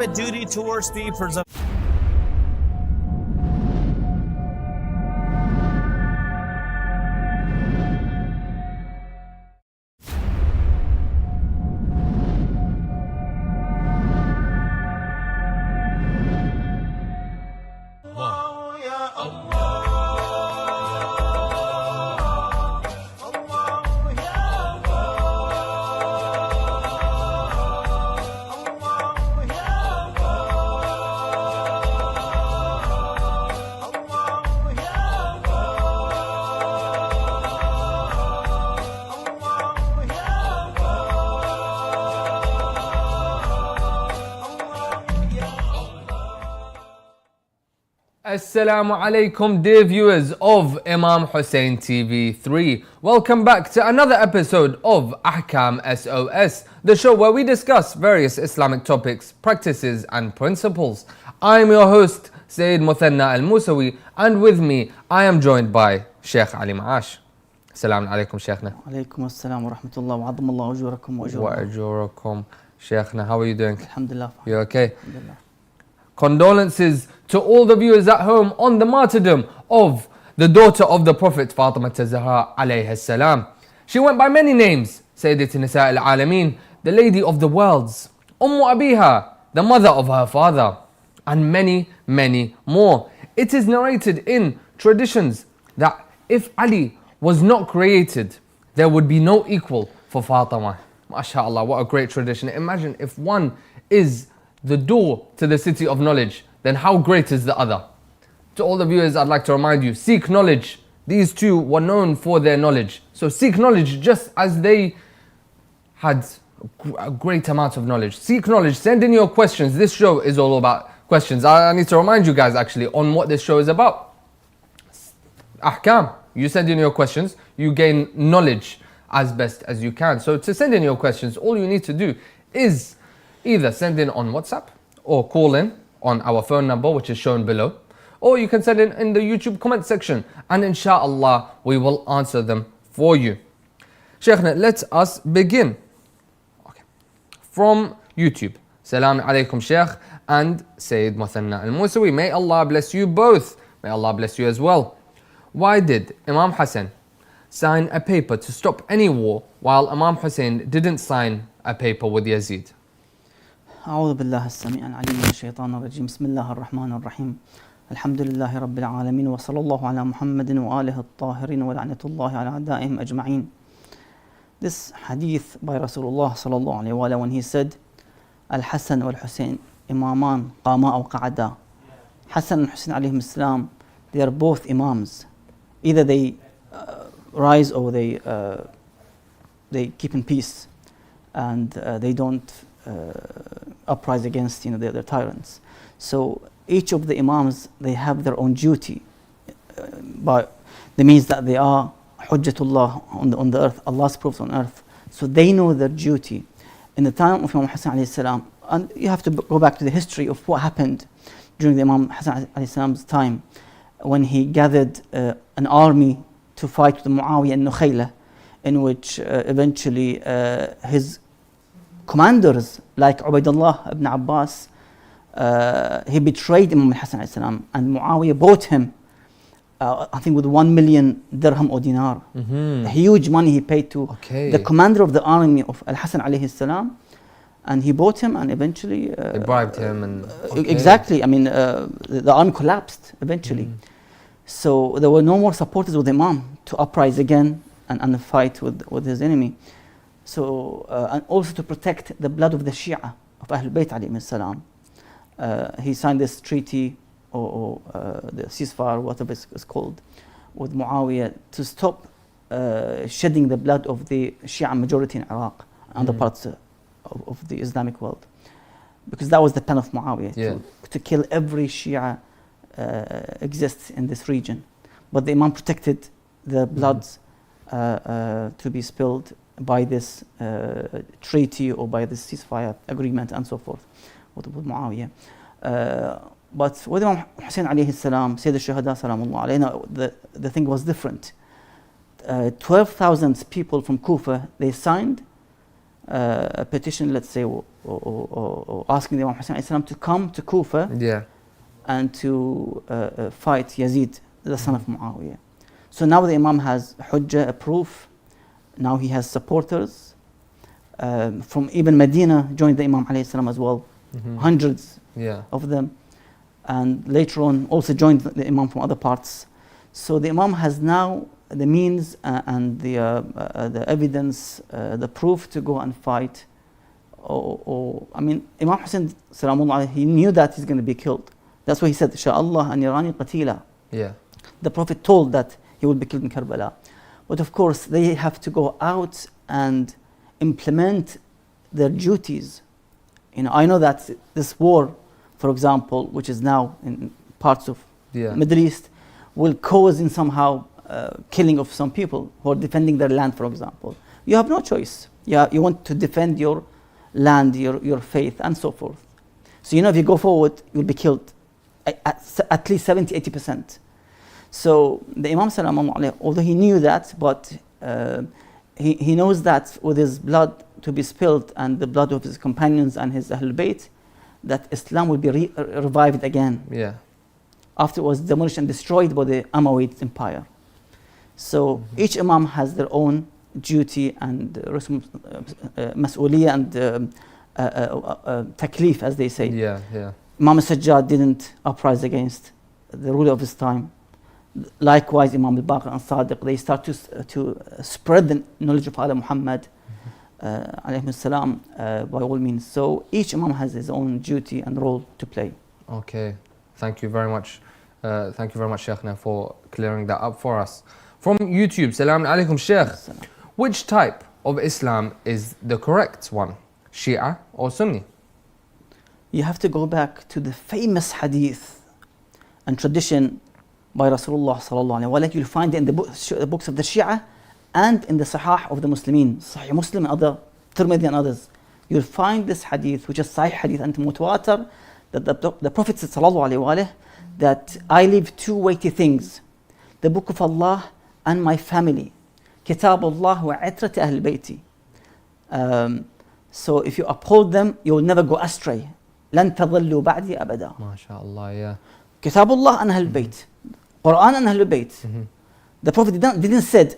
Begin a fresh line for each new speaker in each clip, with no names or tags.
have a duty towards the preservation.
Assalamu alaikum, dear viewers of Imam Hussein TV 3. Welcome back to another episode of Ahkam SOS, the show where we discuss various Islamic topics, practices and principles. I'm your host, Sayyid Muthanna Al-Musawi, and with me I am joined by Sheikh Ali Ma'ash. Assalamu alaikum, Sheikhna.
Alaikum assalam wa rahmatullah wa adamallahu ujurakum wa
ajurakum. Sheikhna, how are you doing?
Alhamdulillah.
You okay?
Alhamdulillah.
Condolences to all the viewers at home on the martyrdom of the daughter of the Prophet Fatima Zahra alayhi salam. She went by many names: Sayyidat Nisa al-Alameen, the Lady of the Worlds, Abiha, the mother of her father, and many, many more. It is narrated in traditions that if Ali was not created, there would be no equal for Fatima. MashaAllah, what a great tradition. Imagine if one is the door to the city of knowledge, then how great is the other? To all the viewers, I'd like to remind you, seek knowledge. These two were known for their knowledge. So seek knowledge just as they had a great amount of knowledge. Seek knowledge, send in your questions. This show is all about questions. I need to remind you guys actually on what this show is about. Ahkam. You send in your questions, you gain knowledge as best as you can. So to send in your questions, all you need to do is either send in on WhatsApp or call in on our phone number, which is shown below, or you can send in the YouTube comment section, and inshallah we will answer them for you. Sheikhna, let us begin. Okay. From YouTube. Salaam alaikum, Sheikh and Sayyid Muthanna Al-Musawi. May Allah bless you both. May Allah bless you as well. Why did Imam Hussein sign a paper to stop any war while Imam Hussein didn't sign a paper with Yazid?
أعوذ بالله السميع العليم من الشيطان الرجيم بسم الله الرحمن الرحيم الحمد لله رب العالمين وصلى الله على محمد وآله الطاهرين ولعنة الله على أعدائهم أجمعين. This hadith by Rasulullah صلى الله عليه وآله when he said Al-Hasan wal-Hussein imaman qama aw qa'ada. Hassan and Hussein alayhim salam, they are both imams. Either they rise or they keep in peace and they don't uprise against their tyrants. So each of the imams, they have their own duty, but that means that they are Hujjatullah on the earth, Allah's prophets on earth. So they know their duty. In the time of Imam Hussein alayhi salam, and you have to go back to the history of what happened during the Imam Hussein alayhi salam's time, when he gathered an army to fight with Muawiyah and Nukhayla, in which eventually his commanders like Ubaidullah ibn Abbas, he betrayed Imam Hussein alayhi salam, and Muawiyah bought him, I think with 1 million dirham or dinar. Huge money he paid to the commander of the army of Al-Hasan alayhi salam, and he bought him, and eventually
they bribed him and
exactly, I mean the army collapsed eventually. So there were no more supporters of the Imam to uprise again and fight with his enemy. So and also to protect the blood of the Shia of Ahlul Bayt alayhim salam, he signed this treaty or the ceasefire, whatever it's called, with Muawiyah to stop shedding the blood of the Shia majority in Iraq and other parts of the Islamic world, because that was the plan of Muawiyah, to kill every Shia exists in this region. But the Imam protected the bloods to be spilled by this treaty or by this ceasefire agreement and so forth with Muawiyah. But with Imam Hussein alayhi salam, Sayyid al-Shuhada salamullah alayna, the thing was different. 12,000 people from Kufa, they signed a petition, let's say, or asking the Imam Hussein Islam to come to Kufa
Yeah.
and to fight Yazid, the son of Muawiyah. So now the Imam has hujjah, a proof. Now he has supporters. From even Medina joined the Imam alayhi salam as well, hundreds
Yeah.
of them. And later on also joined the Imam from other parts. So the Imam has now the means and the evidence, the proof to go and fight. I mean, Imam Hussein salamullah, he knew that he's going to be killed. That's why he said, Sha'Allah an yarani qatila.
Yeah.
The Prophet told that he would be killed in Karbala. But of course, they have to go out and implement their duties. You know, I know that this war, for example, which is now in parts of
Yeah.
Middle East, will cause in somehow killing of some people who are defending their land, for example. You have no choice. You want to defend your land, your faith, and so forth. So, you know, if you go forward, you'll be killed at least 70-80%. So the Imam sallallahu alayhi, although he knew that, but he knows that with his blood to be spilled and the blood of his companions and his Ahlul Bayt, that Islam will be revived again.
Yeah.
After it was demolished and destroyed by the Umayyad Empire. So each Imam has their own duty and mas'uliyah and taklif, as they say.
Yeah. Yeah.
Imam Sajjad didn't uprise against the ruler of his time. Likewise, Imam al-Baqir and Sadiq, they start to spread the knowledge of Allah Muhammad alayhi salam by all means. So each Imam has his own duty and role to play.
Okay. Thank you very much. Thank you very much, Sheikhna, for clearing that up for us. From YouTube, Salaam alaikum, Sheikh. Which type of Islam is the correct one? Shia or Sunni?
You have to go back to the famous hadith and tradition by Rasulullah sallallahu alaihi wasallam. You'll find it in the books of the Shia and in the Sahih of the Muslimin, Sahih Muslim and other, Tirmidhi and others. You'll find this hadith, which is Sahih hadith and mutawatir, that the Prophet said sallallahu alaihi wasallam that I leave two weighty things: the Book of Allah and my family. Kitab Allah wa itrat ahl bayti. So if you uphold them, you will never go astray. لن تضلوا بعدي أبدا.
MashaAllah, yeah.
Kitab Allah and Ahl Bayt. Quran and Ahl Bayt. The Prophet didn't say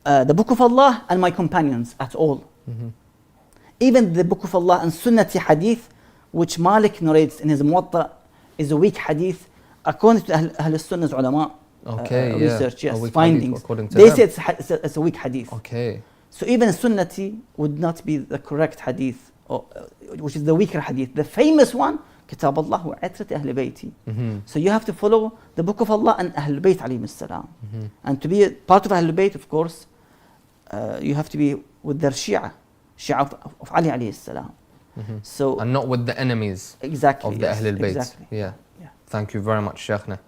the Book of Allah and my companions at all. Even the Book of Allah and Sunnati Hadith, which Malik narrates in his Muwatta, is a weak hadith according to Ahl Sunnah's ulama research, yes, findings. They say it's a weak hadith.
Okay.
So even Sunnati would not be the correct hadith, which is the weaker hadith. The famous one, Kitab Allah wa itrat ahl bayti. So you have to follow the Book of Allah and Ahl Bayt alayhim salam. And to be a part of Ahl Bayt, of course, you have to be with their Shia of Ali alayhi salam. So
And not with the enemies
exactly,
of the
yes,
Ahlul Bayt.
exactly.
Yeah.
Yeah.
Thank you very much, Sheikhna.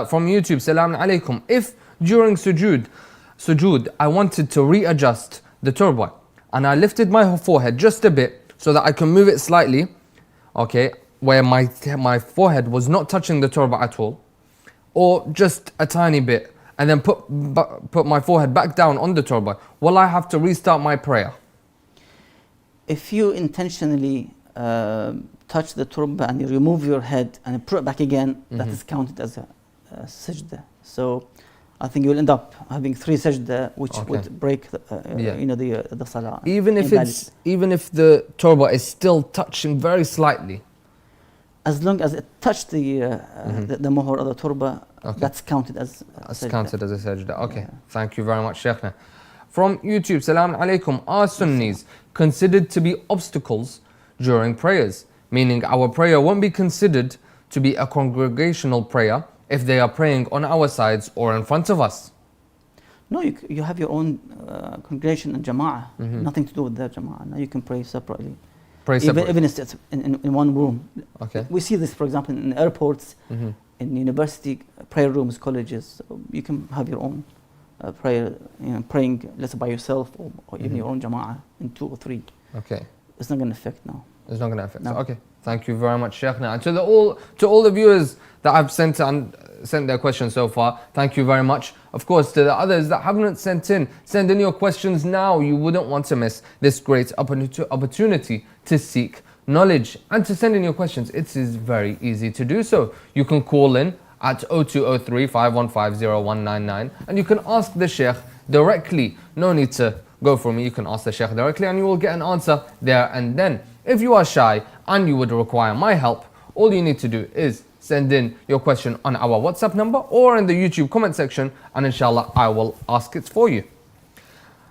From YouTube, Salaam alaikum. If during sujood, I wanted to readjust the turban and I lifted my forehead just a bit so that I can move it slightly, okay, where my forehead was not touching the turban at all, or just a tiny bit, and then put my forehead back down on the turban, will I have to restart my prayer?
If you intentionally touch the turban and you remove your head and put it back again, that is counted as a sajda. So I think you'll end up having 3 sajda, which would break the salah.
Even if the turban is still touching very slightly.
As long as it touched the mohor or the turba, that's counted as a
sajda. Okay, yeah. Thank you very much, Sheikhna. From YouTube, Salaam alaikum. Are Sunnis considered to be obstacles during prayers? Meaning our prayer won't be considered to be a congregational prayer if they are praying on our sides or in front of us?
No, you have your own congregation and jama'ah. Nothing to do with their jama'ah. Now you can pray separately. Even if it's in one room.
Okay.
We see this, for example, in airports, in university prayer rooms, colleges. So you can have your own prayer, praying, let's say by yourself or even your own jama'ah in 2 or 3.
Okay.
It's not going to affect now.
It's not going to affect.
No.
Okay. Thank you very much, Sheikhna. And to all the viewers that I've sent and sent their questions so far, thank you very much. Of course, to the others that haven't sent in, send in your questions now. You wouldn't want to miss this great opportunity to seek knowledge and to send in your questions. It is very easy to do so. You can call in at 0203 515 0199 and you can ask the Sheikh directly. No need to go for me, you can ask the Sheikh directly and you will get an answer there and then. If you are shy and you would require my help, all you need to do is send in your question on our WhatsApp number or in the YouTube comment section and inshallah I will ask it for you.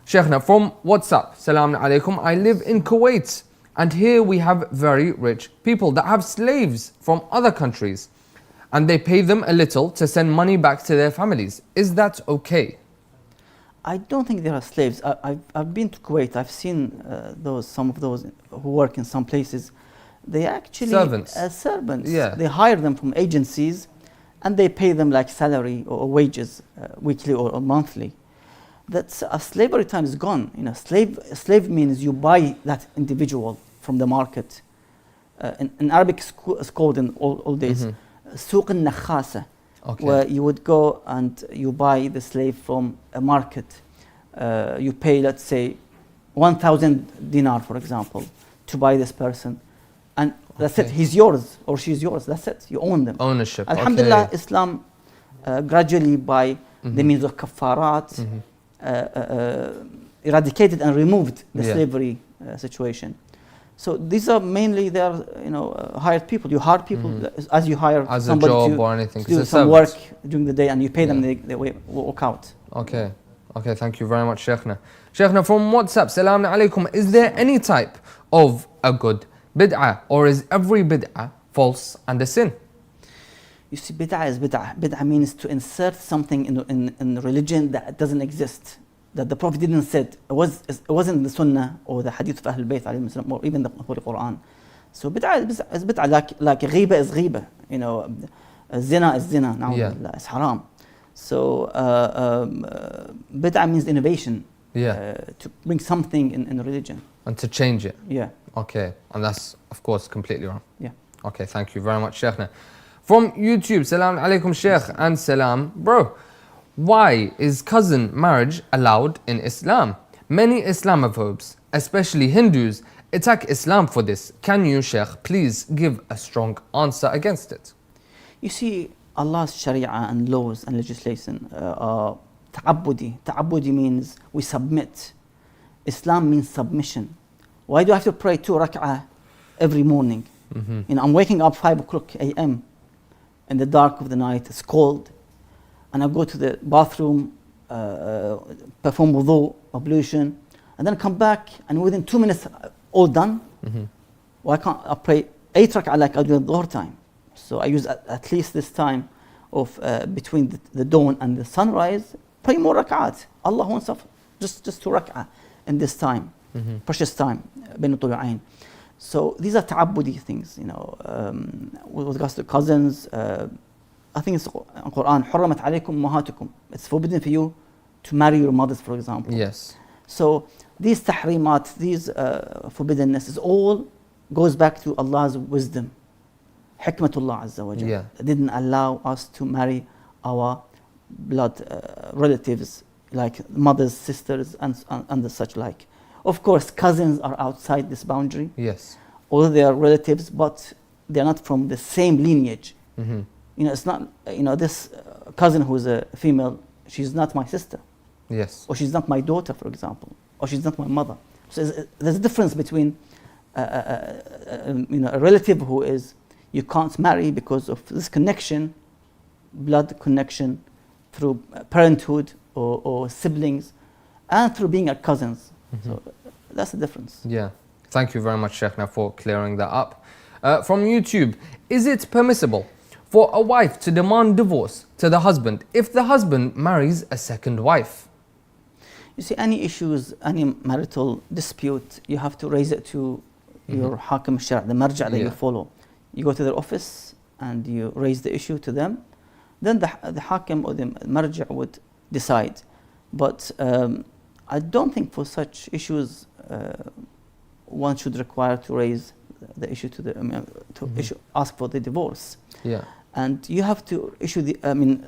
Sheikhna from WhatsApp, Salaam alaikum. I live in Kuwait and here we have very rich people that have slaves from other countries and they pay them a little to send money back to their families. Is that okay?
I don't think they are slaves. I've been to Kuwait. I've seen some of those who work in some places. They actually
servants.
Servants.
Yeah.
They hire them from agencies, and they pay them like salary or wages, weekly or monthly. That's slavery time is gone. You know, slave means you buy that individual from the market. In Arabic, it's called in all days سوق النخاسة.
Okay.
Where you would go and you buy the slave from a market. You pay, let's say, 1,000 dinar, for example, to buy this person. And that's it, he's yours or she's yours, that's it, you own them.
Ownership.
Alhamdulillah,
Okay.
Islam gradually by the means of kafarat eradicated and removed the slavery situation. So these are mainly hired people. You hire people as you hire
as
somebody
a job
to
or anything.
do some work during the day and you pay them, they walk out.
Okay. Okay, thank you very much, Sheikhna. Sheikhna from WhatsApp, Salaam alaikum. Is there any type of a good bid'ah or is every bid'ah false and a sin?
You see, bid'ah is bid'ah. Bid'ah means to insert something in religion that doesn't exist, that the Prophet didn't say. It wasn't the Sunnah or the Hadith of Ahlul Bayt or even the Holy Quran. So bid'ah is bid'ah, like ghiba is ghiba. You know, zina is zina. It's haram. So bid'ah means innovation. To bring something in religion.
And to change it.
Yeah.
Okay, and that's of course completely wrong.
Yeah.
Okay, thank you very much, Sheikhna. From YouTube, Salaam alaikum, Sheikh, and Salam. Bro, why is cousin marriage allowed in Islam? Many Islamophobes, especially Hindus, attack Islam for this. Can you, Sheikh, please give a strong answer against it?
You see, Allah's Sharia and laws and legislation are ta'abbudi. Ta'abbudi means we submit. Islam means submission. Why do I have to pray 2 rak'ah every morning? You know, I'm waking up 5 o'clock a.m. in the dark of the night, it's cold, and I go to the bathroom, perform wudu, ablution, and then come back, and within 2 minutes, all done. Why can't I pray 8 rak'ah like I do at dhuhr time? So I use at least this time of between the dawn and the sunrise, pray more rak'at. Allah wants us just 2 rak'ah in this time, precious time, بين الطلوعين. So these are ta'abbudi things, you know, with regards to cousins. I think it's in Quran, حرمت عليكم أمهاتكم. It's forbidden for you to marry your mothers, for example.
Yes.
So these tahrimat, these forbiddenness, all goes back to Allah's wisdom. Hikmatullah Azza wa Jalla.
Yeah.
Didn't allow us to marry our blood relatives, like mothers, sisters, and the such like. Of course, cousins are outside this boundary.
Yes.
Although they are relatives, but they are not from the same lineage. You know, it's not, you know, this cousin who's a female, she's not my sister.
Yes.
Or she's not my daughter, for example. Or she's not my mother. So there's a difference between, you know, a relative who is, you can't marry because of this connection, blood connection, through parenthood or siblings, and through being our cousins. So that's the difference.
Yeah. Thank you very much, Sheikhna, for clearing that up. From YouTube, is it permissible for a wife to demand divorce to the husband if the husband marries a second wife?
You see, any issues, any marital dispute, you have to raise it to your Ahkam SOS, the marājiʿ that you follow. You go to their office and you raise the issue to them. Then the Hakim or the marājiʿ would decide. But I don't think for such issues one should require to raise the issue to the ask for the divorce.
Yeah.
And you have to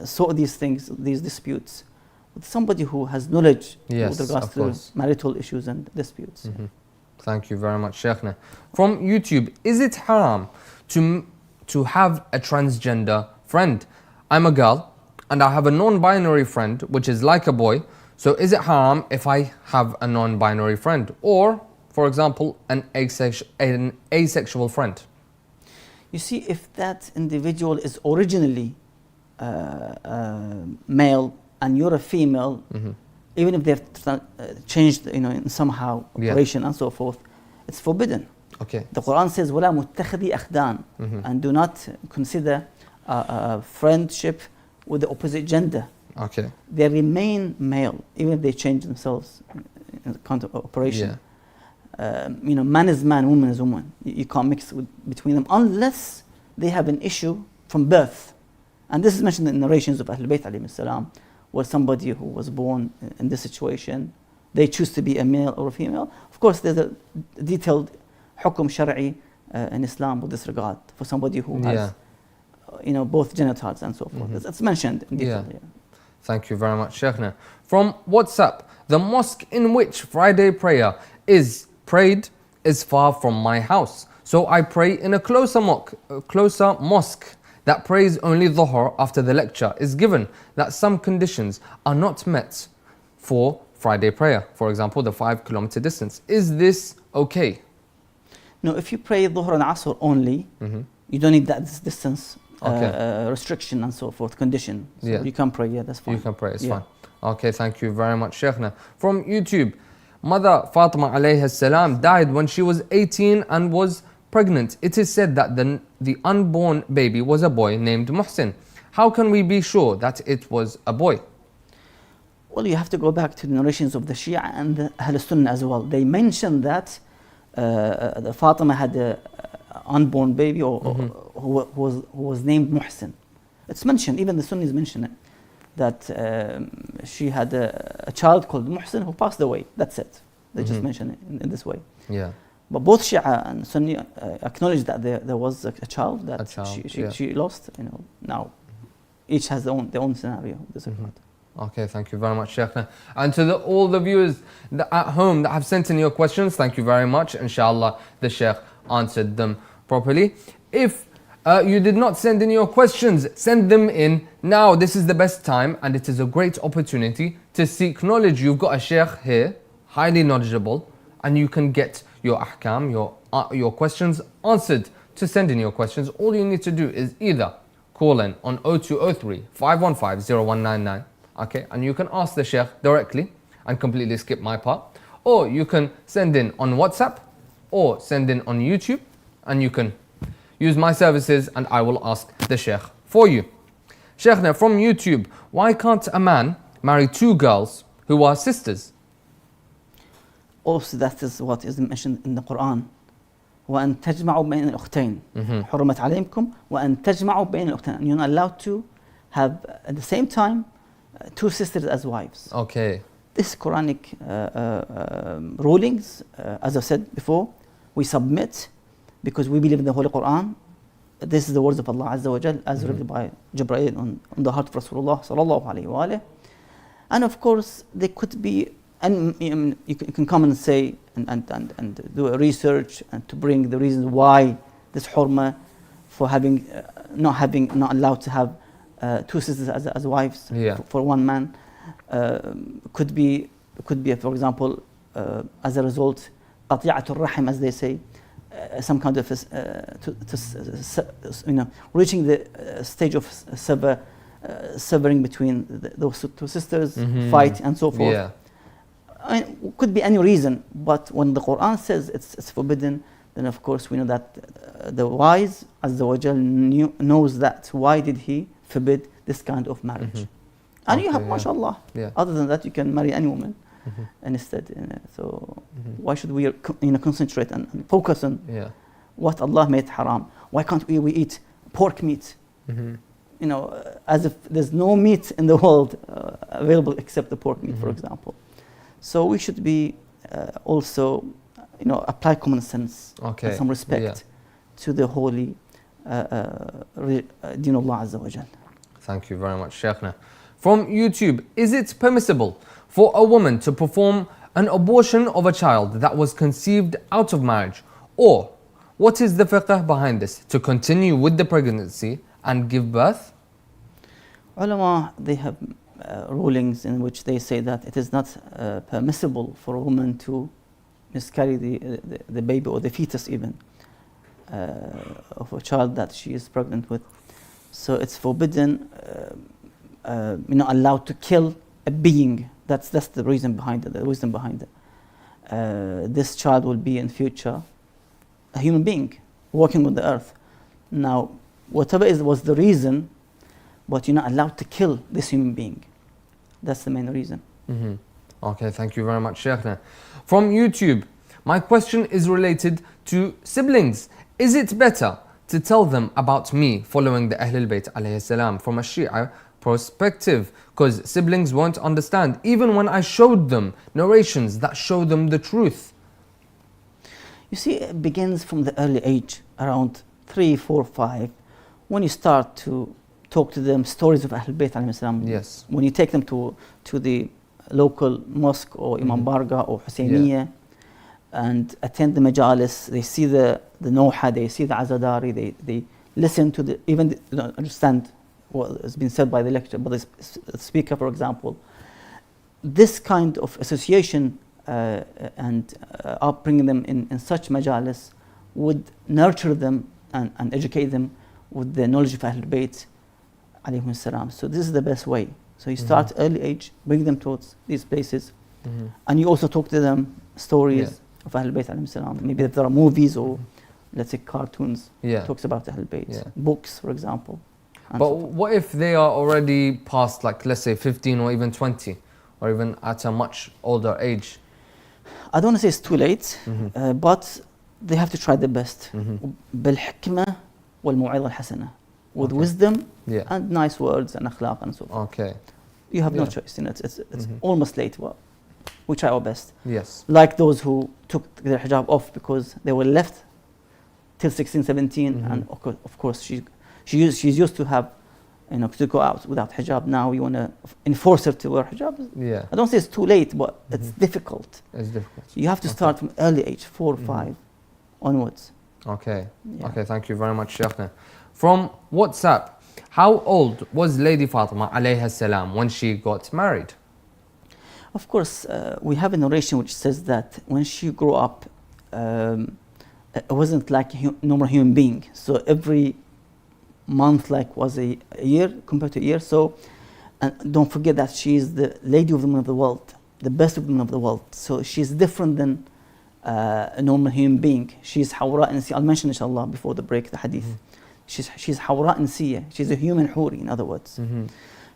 sort these things, these disputes, with somebody who has knowledge with regards to marital issues and disputes.
Thank you very much, Sheikhna. From YouTube, is it haram to have a transgender friend? I'm a girl and I have a non-binary friend which is like a boy. So is it haram if I have a non-binary friend? Or, for example, an asexual friend?
You see, if that individual is originally male and you're a female, even if they've changed, in somehow operation and so forth, it's forbidden.
Okay.
The Quran says, وَلَا مُتَّخِذِي أَخْدَانٍ, and do not consider friendship with the opposite gender.
Okay.
They remain male, even if they change themselves in the kind of operation. Man is man, woman is woman. You can't mix between them unless they have an issue from birth. And this is mentioned in narrations of Ahlul Bayt alayhi salam, where somebody who was born in this situation, they choose to be a male or a female. Of course, there's a detailed hukum shari'i in Islam with this regard for somebody who has, both genitals and so forth. It's mentioned in detail here.
Thank you very much, Sheikhna. From WhatsApp, the mosque in which Friday prayer is prayed is far from my house. So I pray in a closer mosque that prays only Dhuhr after the lecture is given that some conditions are not met for Friday prayer. For example, the 5-kilometer distance. Is this okay?
No, if you pray Dhuhr and Asr only, you don't need that distance restriction and so forth, condition. So you can pray, that's fine.
You can pray, it's fine. Okay, thank you very much, Sheikhna. From YouTube, Mother Fatima alayhi salam died when she was 18 and was pregnant. It is said that the unborn baby was a boy named Muhsin. How can we be sure that it was a boy?
Well, you have to go back to the narrations of the Shia and the Ahl Sunnah as well. They mentioned that the Fatima had an unborn baby who was named Muhsin. It's mentioned, even the Sunnis mention it, that she had a child called Muhsin who passed away. That's it. They just mention it in this way.
Yeah.
But both Shia and Sunni acknowledge that there was a child that she lost. Now each has their own scenario in this regard.
Okay, thank you very much, Sheikhna. And to all the viewers at home that have sent in your questions, thank you very much. Inshallah, the Sheikh answered them properly. If you did not send in your questions, send them in now. This is the best time and it is a great opportunity to seek knowledge. You've got a Sheikh here, highly knowledgeable, and you can get your ahkam, your questions answered. To send in your questions, all you need to do is either call in on 0203 515 0199, okay, and you can ask the Sheikh directly and completely skip my part, or you can send in on WhatsApp or send in on YouTube, and you can use my services and I will ask the Sheikh for you. Sheikhna, from YouTube, why can't a man marry two girls who are sisters?
Also, that is what is mentioned in the Quran. وَأَن تَجْمَعُوا بَيْنَ الْأُخْتَيْنِ حُرِّمَتْ عَلَيْكُمْ وَأَن تَجْمَعُوا بَيْنَ الْأُخْتَيْنِ. And you're not allowed to have at the same time two sisters as wives.
Okay.
This Quranic rulings, as I said before, we submit because we believe in the Holy Quran. This is the words of Allah Azza wa Jal as revealed by Jibreel on the heart of Rasulullah sallallahu alayhi wa alayhi. And of course, there could be, and you can come and say and do a research and to bring the reasons why this hurma for not allowed to have two sisters as wives for one man could be, for example, as a result, qati'atul rahim, as they say, some kind of reaching the stage of severing between those two sisters, fight and so forth.
Yeah.
I mean, could be any reason, but when the Quran says it's forbidden, then of course we know that the wise Azza wa Jal knows that. Why did He forbid this kind of marriage? And you have, mashallah, other than that, you can marry any woman instead. So why should we concentrate and focus on what Allah made haram? Why can't we eat pork meat? As if there's no meat in the world available except the pork meat, for example. So we should be also, apply common sense and some respect to the holy Dinullah Azza wa Jal.
Thank you very much, Sheikhna. From YouTube, is it permissible for a woman to perform an abortion of a child that was conceived out of marriage? Or what is the fiqh behind this? To continue with the pregnancy and give birth?
Ulama, they have rulings in which they say that it is not permissible for a woman to miscarry the baby or the fetus even of a child that she is pregnant with. So it's forbidden, you're not allowed to kill a being. That's the reason behind it, the wisdom behind it. This child will be in future a human being walking on the earth. Now, whatever was the reason, but you're not allowed to kill this human being. That's the main reason.
Okay, thank you very much, Sheikhna. From YouTube, my question is related to siblings. Is it better to tell them about me following the Ahlul Bayt alayhi salam from a Shia perspective? Because siblings won't understand, even when I showed them narrations that show them the truth.
You see, it begins from the early age, around 3, 4, 5, when you start to talk to them stories of Ahlul Bayt alayhi salam.
Yes.
When you take them to the local mosque or Imam Barga or Husayniyya and attend the majalis, they see the Noha, they see the Azadari, they listen to they don't understand what has been said by the lecturer, by the speaker, for example. This kind of association and upbringing them in such majalis would nurture them and educate them with the knowledge of Ahlul Bayt alayhim salam. So this is the best way. So you start early age, bring them towards these places, and you also talk to them stories of Ahlul Bayt alayhim salam. Maybe if there are movies or let's say cartoons, talks about Ahlul Bayt, books, for example.
But what if they are already past, like, let's say 15 or even 20, or even at a much older age?
I don't want to say it's too late, but they have to try their best. بالحكمة والموعظة الحسنة, with wisdom and nice words and akhlaq and so forth.
Okay.
You have no choice. You know, it's almost late, but we try our best.
Yes.
Like those who took their hijab off because they were left till 16, 17, and of course she's used to have, to go out without hijab. Now you want to enforce her to wear hijab.
Yeah.
I don't say it's too late, but it's difficult.
It's difficult.
You have to start from early age, 4 or 5 onwards.
Okay. Okay, thank you very much, Sheikhna. From WhatsApp, how old was Lady Fatima alayha salam when she got married?
Of course, we have a narration which says that when she grew up, it wasn't like a normal human being. So every month was a year compared to a year. So, and don't forget that she is the lady of the women of the world, the best of the women of the world. So she's different than a normal human being. She's Hawra and Siya. I'll mention inshallah before the break, the hadith. She's Hawra and Siya. She's a human huri, in other words.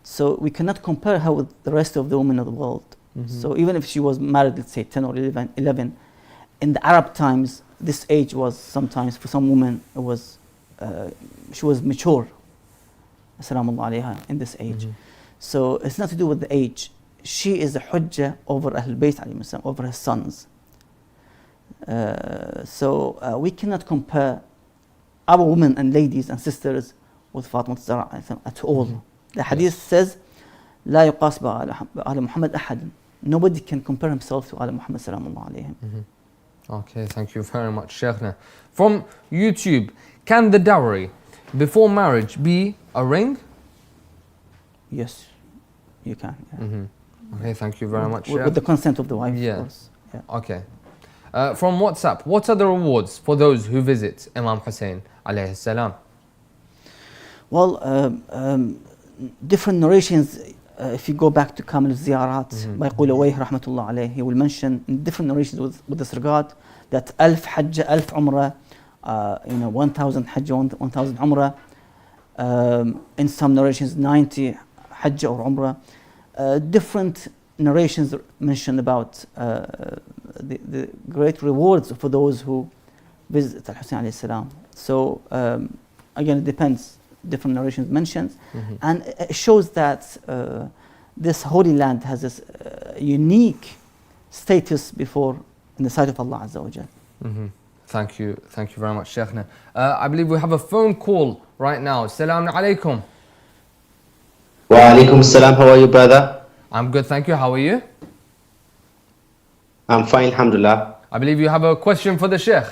So we cannot compare her with the rest of the women of the world. So even if she was married, let's say 10 or 11, in the Arab times, this age was sometimes, for some women, it was, she was mature, Assalamu alayha, in this age. So it's not to do with the age. She is the hujjah over Ahlul Bayt alayhim salam, over her sons. So we cannot compare our women and ladies and sisters with Fatima Zahra at all. The hadith says, لا يقاس بآل محمد أحد. Nobody can compare himself to Al Muhammad sallallahu alayhi.
Okay, thank you very much, Sheikhna. From YouTube, can the dowry before marriage be a ring?
Yes, you can.
Okay, thank you very much, Sheikh.
With the consent of the wife, of course.
Okay. From WhatsApp, what are the rewards for those who visit Imam Hussein alayhi salam?
Well, different narrations. If you go back to Kamil al-Ziyarat by Qulawayh rahmatullah alayhi, he will mention in different narrations with this regard that 1000 Hajj, 1000 Umrah, 1000 Hajj, 1000 Umrah. In some narrations, 90 Hajj or Umrah. Different narrations mention about the great rewards for those who visit Al-Hussein alayhi salam. So again, it depends. Different narrations mentions, and it shows that this holy land has this unique status before in the sight of Allah Azza wa Jal.
Thank you very much, Sheikhna. I believe we have a phone call right now. Assalamu alaikum.
Wa alaikum assalam. How are you, brother?
I'm good, thank you. How are you?
I'm fine, alhamdulillah.
I believe you have a question for the Sheikh.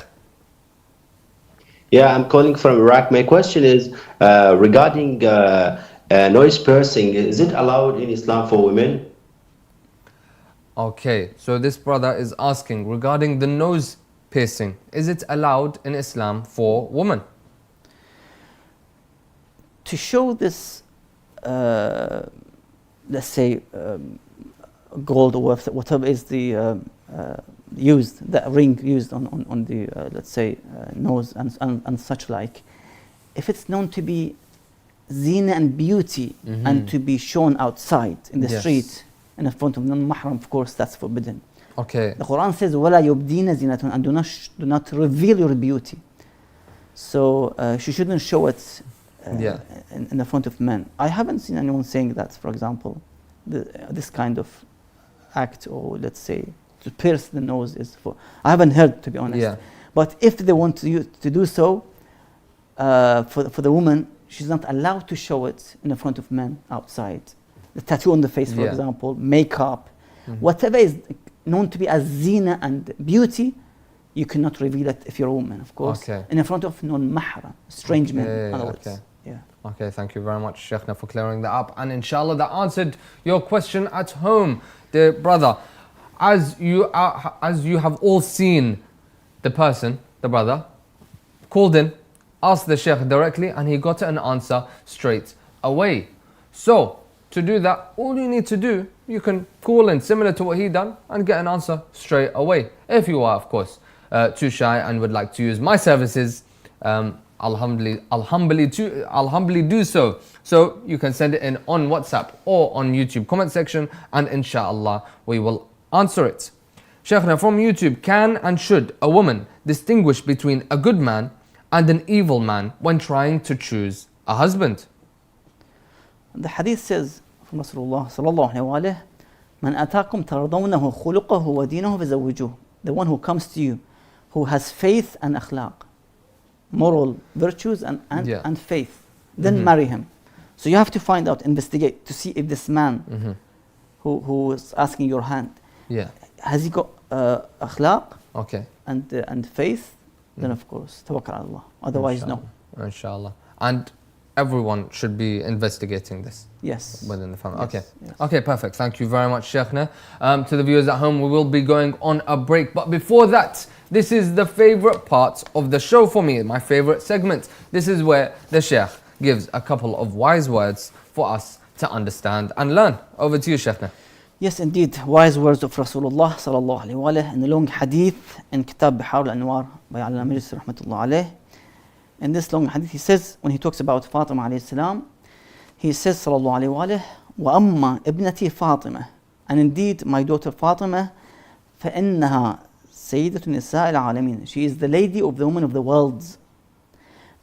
Yeah, I'm calling from Iraq. My question is regarding noise piercing. Is it allowed in Islam for women?
Okay, so this brother is asking regarding the nose piercing. Is it allowed in Islam for women?
To show this, let's say, gold or whatever is the used, the ring used on the, let's say, nose and such like, if it's known to be zina and beauty and to be shown outside in the street in front of non-mahram, of course, that's forbidden.
Okay.
The Quran says, وَلَا يُبْدِينَ زِينَةٌ, and do not reveal your beauty. So she shouldn't show it in the front of men. I haven't seen anyone saying that, for example, this kind of act, or let's say, to pierce the nose is for... I haven't heard, to be honest.
Yeah.
But if they want to do so, for the woman, she's not allowed to show it in the front of men outside. The tattoo on the face, for example, makeup, whatever is known to be as zina and beauty, you cannot reveal it if you're a woman, of course, in front of non-mahram, strange men, in other words.
Okay, thank you very much, Sheikhna, for clearing that up. And inshallah, that answered your question at home, dear brother. As you have all seen the person, the brother, called in, asked the Sheikh directly, and he got an answer straight away. So, to do that, all you need to do, you can call in similar to what he done and get an answer straight away. If you are, of course, too shy and would like to use my services, I'll humbly do so. So you can send it in on WhatsApp or on YouTube comment section, and inshallah we will answer it. Sheikhna, from YouTube, can and should a woman distinguish between a good man and an evil man when trying to choose a husband?
The hadith says from Rasulullah sallallahu alaihi wa sallam, "Man atakum taradawnahu khuluqahu wa dinahu fazawwijuhu." The one who comes to you, who has faith and akhlaq, moral virtues and faith, then marry him. So you have to find out, investigate to see if this man who is asking your hand, has he got akhlaq and faith? Then of course, tawakkal ala Allah. Otherwise, no.
Inshallah. And everyone should be investigating this.
Yes.
Within the family.
Yes.
Okay, perfect. Thank you very much, Sheikhna. To the viewers at home, we will be going on a break. But before that, this is the favorite part of the show for me, my favorite segment. This is where the Sheikh gives a couple of wise words for us to understand and learn. Over to you, Sheikhna.
Yes, indeed, wise words of Rasulullah sallallahu alaihi wa sallam in the long hadith in Kitab Bihar al-Anwar by Allama Majlis rahmatullah alayh. In this long hadith, he says, when he talks about Fatima alayhi salam, he says sallallahu alaihi wa sallam, وَأَمَّا ابْنَتِي فَاطِمَةً, and indeed my daughter Fatima, فَإِنَّهَا سَيِّدَةُ نِسَاءِ الْعَالَمِينَ, she is the lady of the women of the worlds.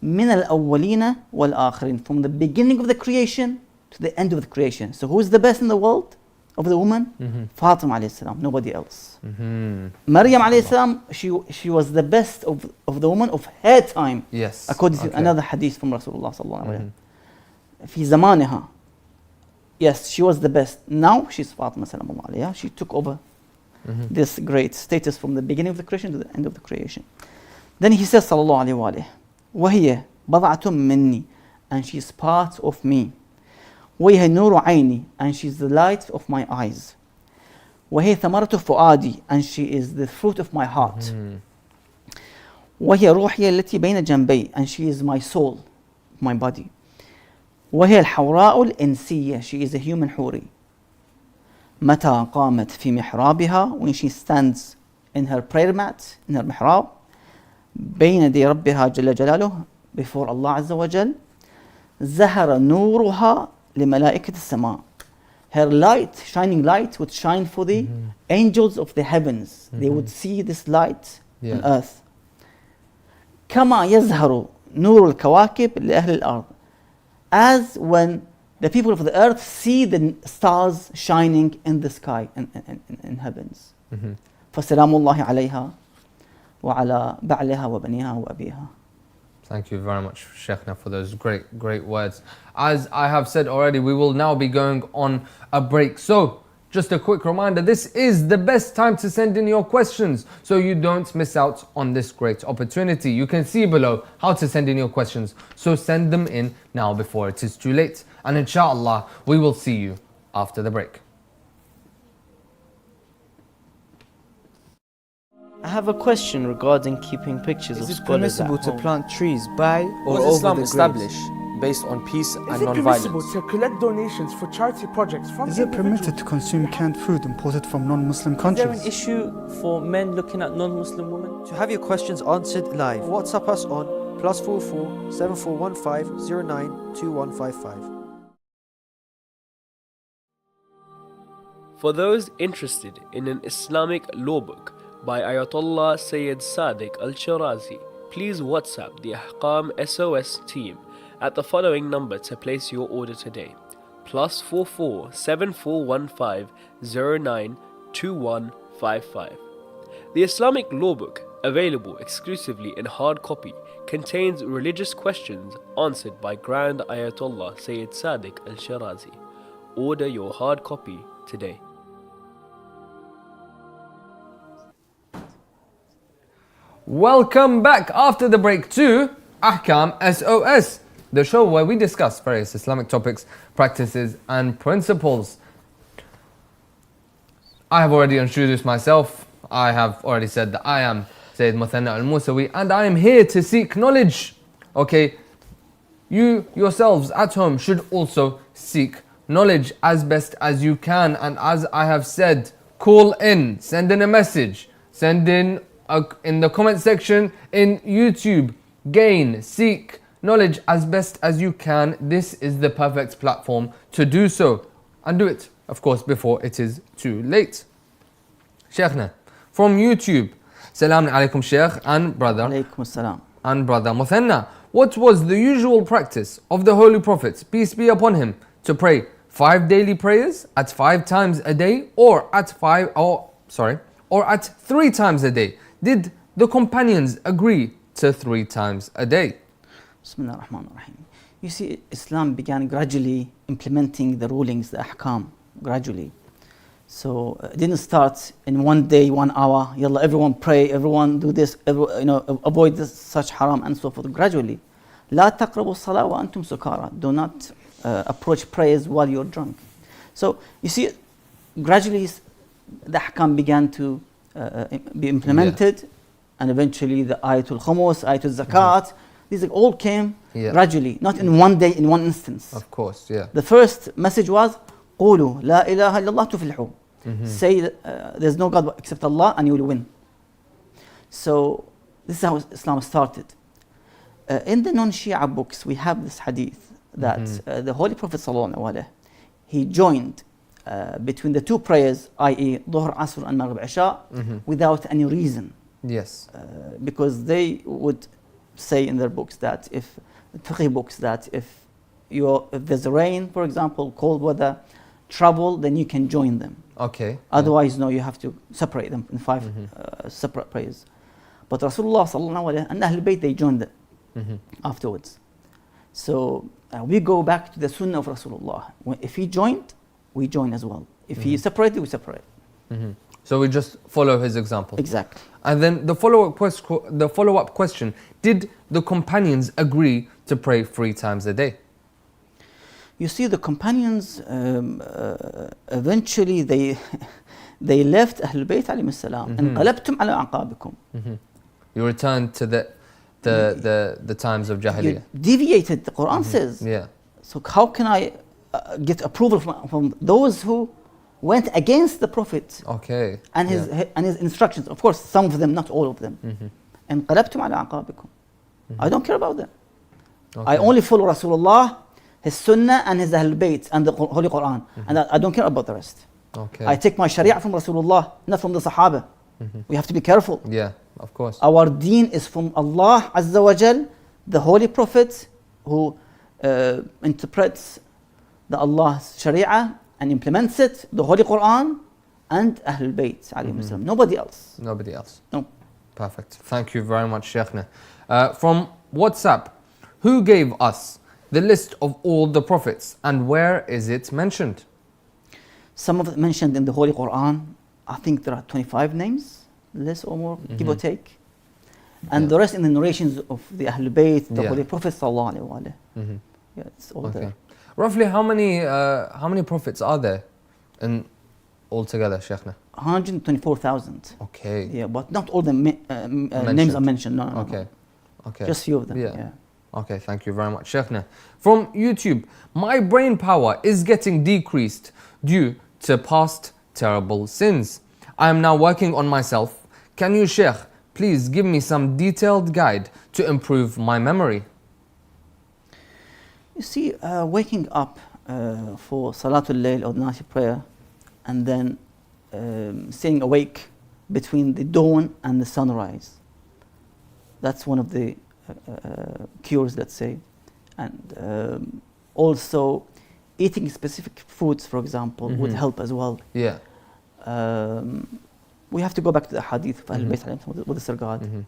مِنَ الْأَوَّلِينَ وَالْآخِرِينَ, from the beginning of the creation to the end of the creation. So who is the best in the world of the woman? Fatima alayhi salam, nobody else. Maryam alayhi salam, she was the best of the woman of her time.
Yes.
According to another hadith from Rasulullah sallallahu alaihi wasallam. في زمانها. Yes, she was the best. Now she's Fatima salam alayha. She took over this great status from the beginning of the creation to the end of the creation. Then he says sallallahu alayhi wa alayhi, وهي بضعة مني, and she's part of me. وهي نور عيني, and she's the light of my eyes. وهي ثمرة فؤادي, and she is the fruit of my heart. وهي روحي التي بين جنبي, and she is my soul, my body. وهي الحوراء الإنسية, she is a human huri. متى قامت في محرابها, when she stands in her prayer mat, in her mihrab, بين يدي ربها جل جلاله, before Allah عز وجل, زهر نورها لملائكة السماء. Her light, shining light, would shine for the angels of the heavens. They would see this light on earth. كما يظهر نور الكواكب لأهل الأرض, as when the people of the earth see the stars shining in the sky, in heavens. فسلام الله عليها وعلى بعلها وبنيها وأبيها.
Thank you very much, Sheikhna, for those great words. As I have said already, we will now be going on a break. So, just a quick reminder, this is the best time to send in your questions so you don't miss out on this great opportunity. You can see below how to send in your questions. So send them in now before it is too late. And inshallah, we will see you after the break.
I have a question regarding keeping pictures of
Is it
scholars at
permissible to
home.
plant trees by or
What
over
Islam
the
establish
graves?
based on peace and
Is it permissible
non-violence?
to collect donations for charity projects from
Is it permitted to
individuals?
consume canned food imported from non-Muslim
Is there an
countries?
issue for men looking at non-Muslim women?
To have your questions answered live, WhatsApp us on +44 7415 09 2155.
For those interested in an Islamic law book by Ayatollah Sayyid Sadiq Al-Shirazi, please WhatsApp the Ahkam SOS team at the following number to place your order today: +44 7415 09 2155. The Islamic law book, available exclusively in hard copy, contains religious questions answered by Grand Ayatollah Sayyid Sadiq Al-Shirazi. Order your hard copy today.
Welcome back after the break to Ahkam SOS, the show where we discuss various Islamic topics, practices and principles. I have already introduced myself. I have already said that I am Sayyid Muthanna al-Musawi and I am here to seek knowledge. Okay, you yourselves at home should also seek knowledge as best as you can, and as I have said, call in, send in a message, send in the comment section in YouTube. Gain, seek knowledge as best as you can. This is the perfect platform to do so, and do it, of course, before it is too late. Sheikhna, from YouTube, Salaam alaikum Sheikh and brother.
Alaykum as-salam.
And brother Muthanna, what was the usual practice of the Holy Prophet, peace be upon him, to pray 5 daily prayers at 5 times a day, or at 3 times a day? Did the companions agree to 3 times a day?
Bismillah ar-Rahman ar-Rahim. You see, Islam began gradually implementing the rulings, the ahkam, gradually. So it didn't start in 1 day, 1 hour. Yalla, everyone pray, everyone do this, avoid this, such haram and so forth. Gradually. لا تقربوا الصلاة وأنتم سكارى. Do not approach prayers while you're drunk. So you see, gradually the ahkam began to be implemented, and eventually the ayatul khumus, ayatul zakat, these all came gradually, not in 1 day, in one instance.
Of course, yeah.
The first message was قولوا لا إله إلا الله تفلحوا. Say there's no God except Allah and you will win. So this is how Islam started. In the non-Shia books we have this hadith that the Holy Prophet ﷺ, he joined between the 2 prayers, i.e. Dhuhr, Asr and Maghrib, Isha, without any reason.
Yes.
Because they would say in their books that if there's rain, for example, cold weather, trouble, then you can join them.
Okay.
Otherwise, no, you have to separate them in 5 separate prayers. But Rasulullah sallallahu alaihi and Ahl Bayt, they joined it afterwards. So we go back to the Sunnah of Rasulullah. If he joined, we join as well. If he separated, we separate.
So we just follow his example.
Exactly.
And then the follow-up question: did the companions agree to pray 3 times a day?
You see, the companions eventually they left Ahl Bayt alayhim salam. انقلبتم على أعقابكم.
You returned to the times of Jahiliyyah.
You deviated. The Quran says.
Yeah.
So how can I get approval from those who went against the Prophet?
Okay.
And his instructions. Of course, some of them, not all of them. انقلبتم على أعقابكم. I don't care about them.
Okay.
I only follow Rasulullah, his Sunnah and his Ahl Bayt and the Holy Quran, and I don't care about the rest.
Okay.
I take my Sharia from Rasulullah, not from the Sahaba. We have to be careful.
Yeah, of course.
Our deen is from Allah Azza wa Jal, the Holy Prophet who interprets the Allah's Sharia and implements it, the Holy Quran, and Ahl Bayt alayhim salam. Nobody else.
Nobody else.
No.
Perfect. Thank you very much, Sheikhna. From WhatsApp, who gave us the list of all the prophets and where is it mentioned?
Some of it mentioned in the Holy Quran. I think there are 25 names, less or more, give or take. And the rest in the narrations of the Ahlul Bayt, the Holy Prophet sallallahu alaihi wasallam. Yeah, it's all there.
Roughly how many prophets are there in altogether, Sheikhna?
124,000.
Okay.
Yeah, but not all the names are mentioned. No.
Okay.
Just few of them.
Yeah. Okay, thank you very much, Sheikhna. From YouTube, my brain power is getting decreased due to past terrible sins. I am now working on myself. Can you, Sheikh, please give me some detailed guide to improve my memory?
You see, waking up for Salatul Layl or night prayer and then staying awake between the dawn and the sunrise. That's one of the cures, let's say. And also eating specific foods, for example, would help as well.
Yeah.
We have to go back to the Hadith of Ahlul Bayt with this regard.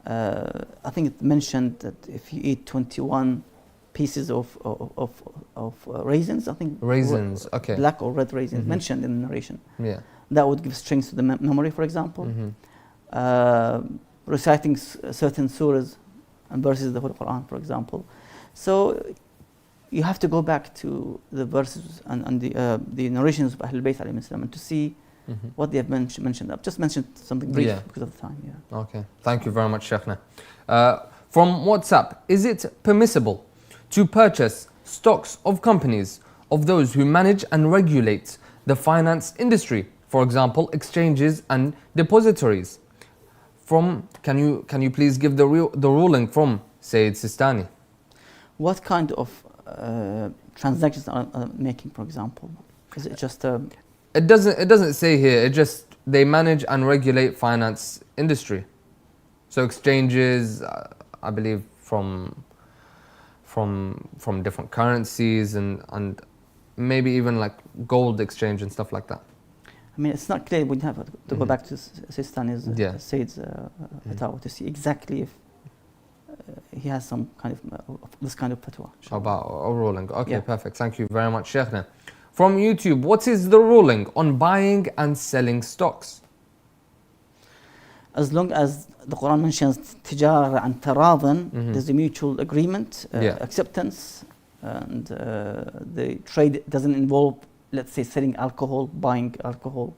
I think it mentioned that if you eat 21 pieces of raisins, I think.
Raisins, okay.
Black or red raisins, mentioned in the narration.
Yeah.
That would give strength to the memory, for example. Reciting certain surahs and verses of the Holy Quran, for example. So you have to go back to the verses and the narrations of Ahlul Bayt and to see what they have mentioned. I've just mentioned something brief because of the time. Yeah.
Okay. Thank you very much, Sheikhna. From WhatsApp, is it permissible to purchase stocks of companies of those who manage and regulate the finance industry, for example, exchanges and depositories? Can you please give the ruling from Sayyid Sistani?
What kind of transactions are making, for example? Is it just
It doesn't say here. It just they manage and regulate finance industry. So exchanges, I believe from different currencies and maybe even like gold exchange and stuff like that.
I mean, it's not clear. We'd have to go back to Sistani's Sayyid's fatwa to see exactly if he has some kind of this kind of fatwa.
About a ruling. Okay, perfect. Thank you very much, Sheikhna. From YouTube, what is the ruling on buying and selling stocks?
As long as the Quran mentions tijara and taradhan, there's a mutual agreement, acceptance, and the trade doesn't involve, let's say, selling alcohol, buying alcohol,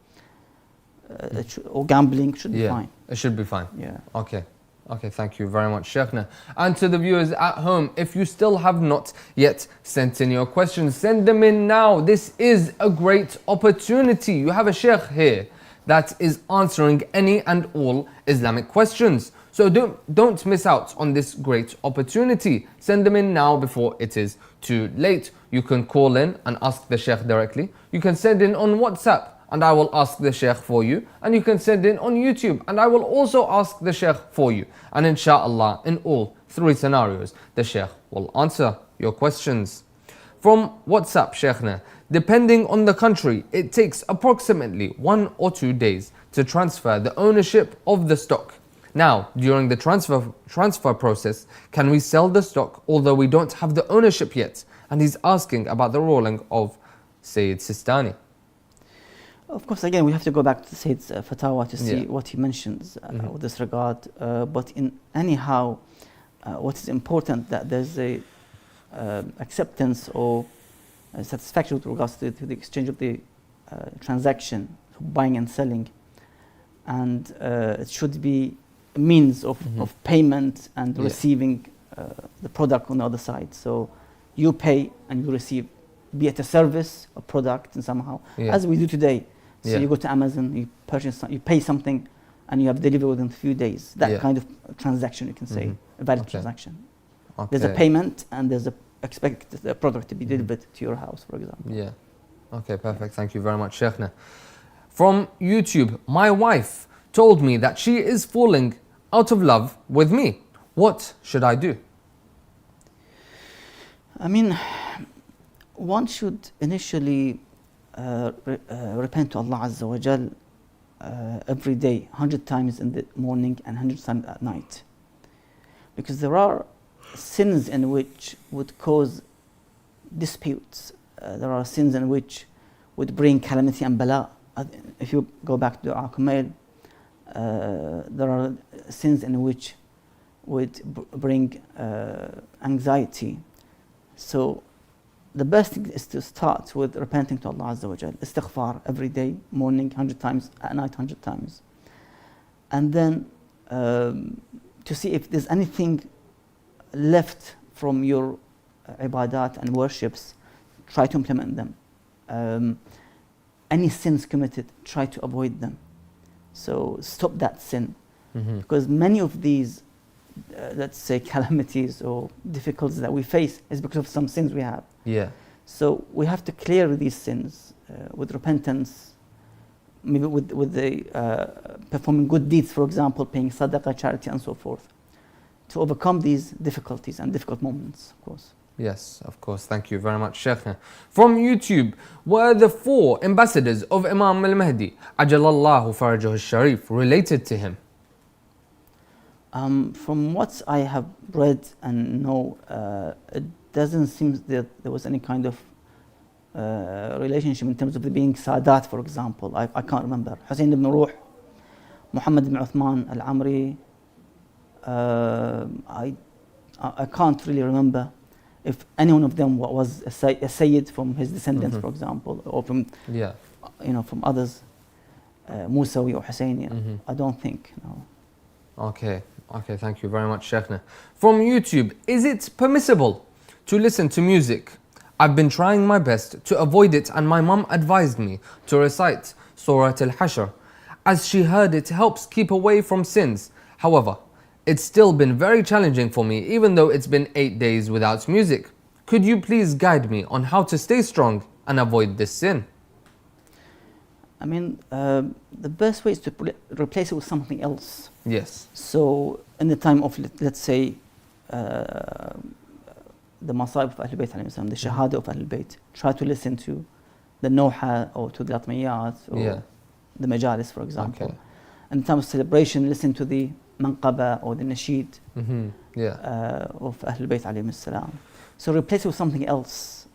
or gambling, should be fine.
It should be fine.
Yeah.
Okay. Okay, thank you very much, Sheikhna. And to the viewers at home, if you still have not yet sent in your questions, send them in now. This is a great opportunity. You have a sheikh here that is answering any and all Islamic questions. So don't miss out on this great opportunity. Send them in now before it is too late. You can call in and ask the sheikh directly. You can send in on WhatsApp and I will ask the sheikh for you. And you can send in on YouTube and I will also ask the sheikh for you. And inshallah, in all three scenarios, the sheikh will answer your questions. From WhatsApp, Sheikhna, depending on the country, it takes approximately 1 or 2 days to transfer the ownership of the stock. Now, during the transfer process, can we sell the stock although we don't have the ownership yet? And he's asking about the ruling of Sayyid Sistani.
Of course, again, we have to go back to Sayyid's fatwa to see what he mentions with this regard. But in anyhow, what is important that there's a acceptance or satisfaction with regards to the exchange of the transaction, buying and selling, and it should be a means of payment and receiving the product on the other side. So you pay and you receive, be it a service, a product, and somehow, as we do today. So you go to Amazon, you purchase, you pay something, and you have delivered within a few days. That kind of transaction, you can say, a valid transaction. There's a payment and there's a expect the product to be delivered to your house, for example.
Yeah. Okay, perfect. Thank you very much, Sheikhna. From YouTube, my wife told me that she is falling out of love with me. What should I do?
I mean, one should initially repent to Allah Azza wa Jal every day, 100 times in the morning and 100 times at night. Because there are sins in which would cause disputes. There are sins in which would bring calamity and bala. If you go back to Ahkam, there are sins in which would bring anxiety. So the best thing is to start with repenting to Allah Azza wa Jal, istighfar every day, morning 100 times, at night 100 times. And then to see if there's anything left from your ibadat and worships, try to implement them. Any sins committed, try to avoid them. So stop that sin. Because many of these, let's say, calamities or difficulties that we face is because of some sins we have.
Yeah.
So we have to clear these sins with repentance, maybe with the performing good deeds, for example, paying sadaqah, charity, and so forth, to overcome these difficulties and difficult moments, of course.
Yes, of course. Thank you very much, Sheikhna. From YouTube, were the 4 ambassadors of Imam al-Mahdi, Ajalallahu Farajahu al-Sharif, related to him?
From what I have read and know, it doesn't seem that there was any kind of relationship in terms of being Sadat, for example. I can't remember. Hussein ibn Ruh, Muhammad ibn Uthman al-Amri, I can't really remember if any one of them was a Sayyid from his descendants, for example, or from, from others, Musawi or Husseini. I don't think, no.
Okay, thank you very much, Sheikhna. From YouTube, is it permissible to listen to music? I've been trying my best to avoid it, and my mum advised me to recite Surah Al-Hashr, as she heard it helps keep away from sins. However, it's still been very challenging for me, even though it's been 8 days without music. Could you please guide me on how to stay strong and avoid this sin?
I mean, the best way is to replace it with something else.
Yes.
So, in the time of, let's say, the Masaib of Ahlul Bayt, the Shahada of Ahlul Bayt, try to listen to the Noha or to the Atmiyat or the Majalis, for example.
Okay.
In the time of celebration, listen to the Manqaba or the Nasheed of Ahlul Bayt alayhim salam. So replace it with something else.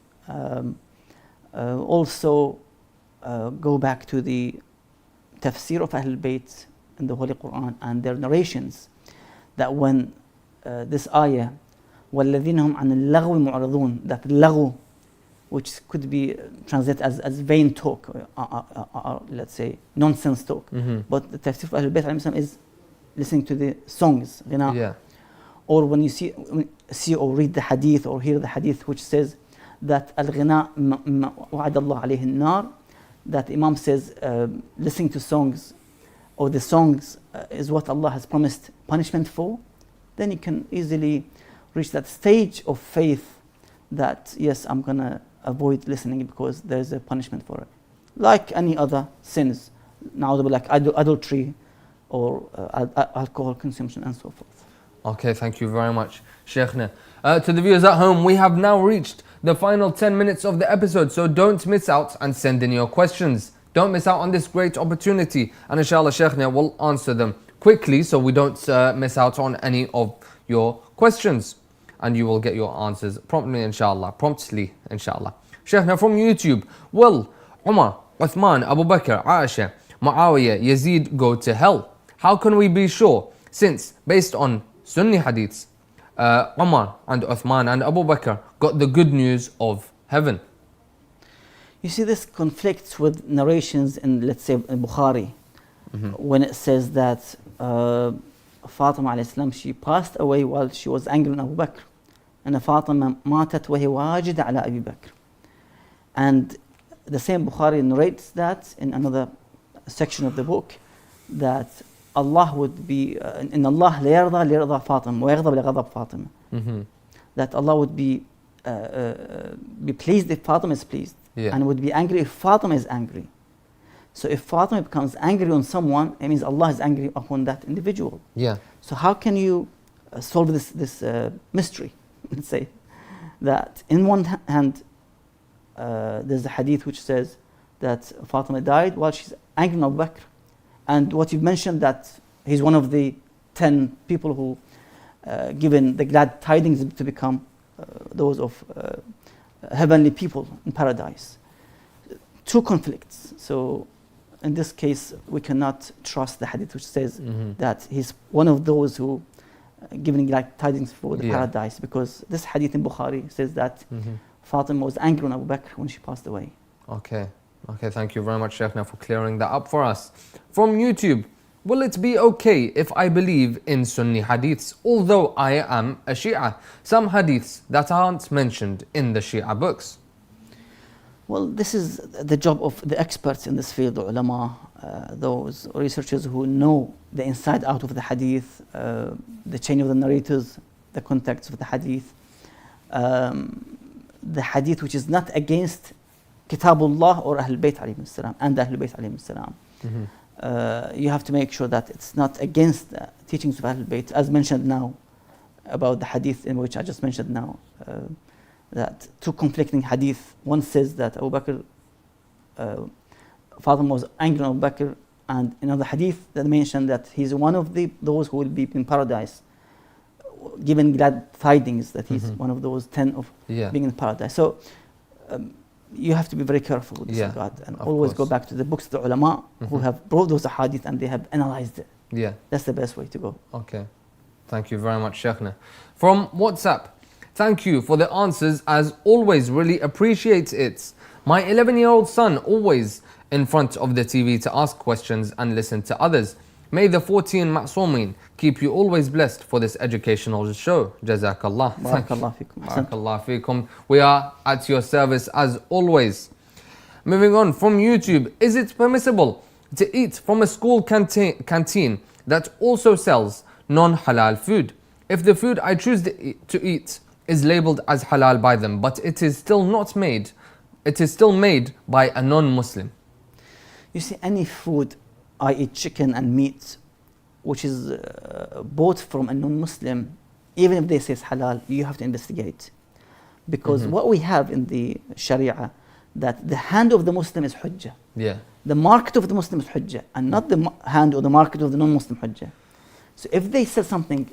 Also, go back to the tafsir of Ahlul Bayt in the Holy Quran and their narrations, that when this ayah, وَالَّذِينَ هُمْ عَنِ اللَّغْوِ مُعْرِضُونَ, that laghu, which could be translated as vain talk, or let's say nonsense talk. But the tafsir of Ahlul Bayt alayhim salam is listening to the songs, ghina. Or when you see or read the hadith or hear the hadith which says that al-ghina wa'ad Allah alayhi an-nar, that Imam says listening to songs or the songs is what Allah has promised punishment for, then you can easily reach that stage of faith that yes, I'm gonna avoid listening because there's a punishment for it. Like any other sins, like adultery or alcohol consumption and so forth.
Okay, thank you very much, Sheikhna. To the viewers at home, we have now reached the final 10 minutes of the episode, so don't miss out and send in your questions. Don't miss out on this great opportunity, and inshallah, Sheikhna will answer them quickly so we don't miss out on any of your questions, and you will get your answers promptly, inshallah. Sheikhna from YouTube, will Umar, Uthman, Abu Bakr, Aisha, Muawiyah, Yazid go to hell? How can we be sure, since based on Sunni hadiths, Umar and Uthman and Abu Bakr got the good news of heaven?
You see, this conflicts with narrations in, let's say, in Bukhari, when it says that Fatima alayhi salam, she passed away while she was angry on Abu Bakr, and Fatima matat wa hiya wajida ala Abi Bakr. And the same Bukhari narrates that in another section of the book, that Allah would be in Allah la yarda li yarda Fatima wa yaghdab li ghadab Fatima. That Allah would be pleased if Fatima is pleased, and would be angry if Fatima is angry. So if Fatima becomes angry on someone, it means Allah is angry upon that individual. So how can you solve this mystery? Let's say that in one hand there's a hadith which says that Fatima died while she's angry on Abu Bakr, And what you've mentioned, that he's one of the 10 people who given the glad tidings to become those of heavenly people in paradise. Two conflicts. So in this case, we cannot trust the hadith which says that he's one of those who given glad tidings for the paradise, because this hadith in Bukhari says that Fatima was angry on Abu Bakr when she passed away.
Okay, thank you very much, Sheikhna, for clearing that up for us. From YouTube, will it be okay if I believe in Sunni hadiths, although I am a Shia? Some hadiths that aren't mentioned in the Shia books.
Well, this is the job of the experts in this field, the ulama, those researchers who know the inside out of the hadith, the chain of the narrators, the context of the hadith. The hadith which is not against Kitabullah or Ahlul Bayt alayhim salam and Ahlul Bayt alayhim salam. You have to make sure that it's not against the teachings of Ahlul Bayt, as mentioned now about the hadith in which I just mentioned now. That two conflicting hadith. One says that Abu Bakr, Fatima was angry on Abu Bakr, and another hadith that mentioned that he's one of those who will be in paradise, given glad tidings that he's one of those 10 of being in paradise. So you have to be very careful with this regard, and always go back to the books of the ulama who have brought those hadith and they have analyzed it. Yeah, that's the best way to go.
Okay, thank you very much, Sheikhna. From WhatsApp, thank you for the answers, as always, really appreciate it. My 11-year-old son always in front of the TV to ask questions and listen to others. May the 14 Ma'sumin keep you always blessed for this educational show. Jazakallah.
Barakallah fikum.
Barakallah fikum. We are at your service as always. Moving on, from YouTube, is it permissible to eat from a school canteen that also sells non-halal food? If the food I choose to eat is labeled as halal by them, but it is still made by a non-Muslim.
You see, any food, I eat chicken and meat, which is bought from a non-Muslim, even if they say it's halal, you have to investigate. Because what we have in the Sharia, that the hand of the Muslim is hujjah. Yeah. The market of the Muslim is hujjah, and not the hand or the market of the non-Muslim hujjah. So if they sell something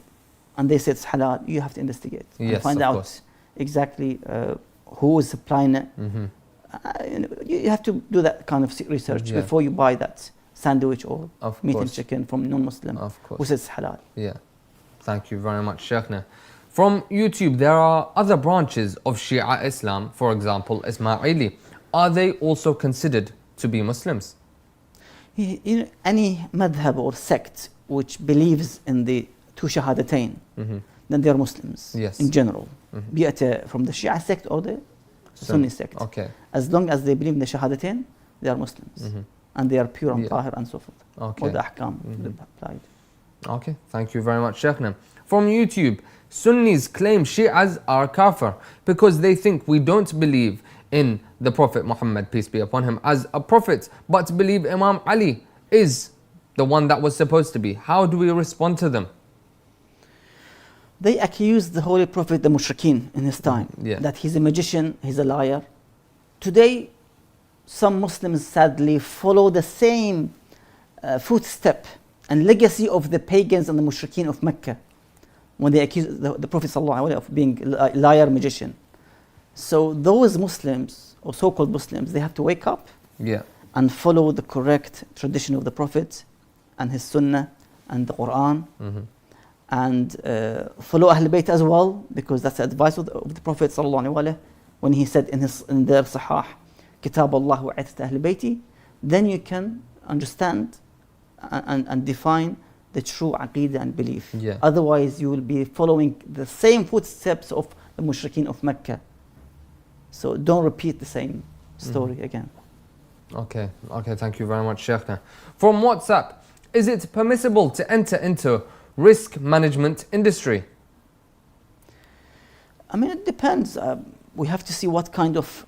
and they say it's halal, you have to investigate and find out exactly who is supplying it. You have to do that kind of research before you buy that sandwich or meat and chicken from non-Muslim who says halal. Yeah,
thank you very much, Sheikhna. From YouTube, there are other branches of Shia Islam, for example, Ismaili. Are they also considered to be Muslims?
Any madhab or sect which believes in the two shahadatain, then they are Muslims in general, be it from the Shia sect or the Sunni sect. Okay. As long as they believe in the shahadatain, they are Muslims, and they are pure and tahir and so forth. Okay. Or the ahkam applied.
Okay, thank you very much, Sheikhna. From YouTube, Sunnis claim Shi'as are kafir because they think we don't believe in the Prophet Muhammad, peace be upon him, as a prophet, but believe Imam Ali is the one that was supposed to be. How do we respond to them?
They accused the Holy Prophet, the mushrikeen in his time, that he's a magician, he's a liar. Today, some Muslims sadly follow the same footstep and legacy of the pagans and the mushrikeen of Mecca when they accuse the Prophet ﷺ of being a liar, magician. So those Muslims, or so-called Muslims, they have to wake up and follow the correct tradition of the Prophet and his Sunnah and the Quran. And follow Ahlul Bayt as well, because that's the advice of the Prophet ﷺ when he said in their Sahih, Kitab Allah wa Ahlul Bayti, then you can understand and define the true Aqeedah and belief. Otherwise, you will be following the same footsteps of the mushrikeen of Mecca. So don't repeat the same story again.
Okay, thank you very much, Sheikhna. From WhatsApp, is it permissible to enter into risk management industry?
I mean, it depends. We have to see what kind of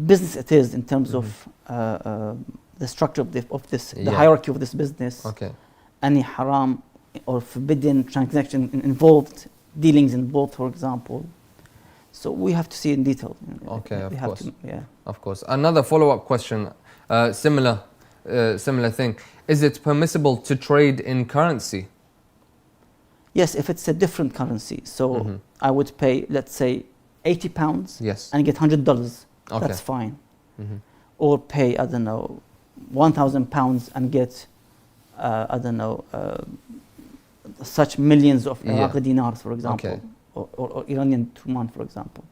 business it is in terms of the structure of this, the hierarchy of this business. Okay. Any haram or forbidden transaction involved, dealings involved, for example. So we have to see in detail.
Okay, of course. Of course. Another follow-up question, similar similar thing. Is it permissible to trade in currency?
Yes, if it's a different currency. So I would pay, let's say, £80
Yes.
and get $100.
Okay.
That's fine. Or pay, I don't know, £1,000 and get, I don't know, such millions of Iraqi dinars, for example,
Okay.
or Iranian tuman, for example.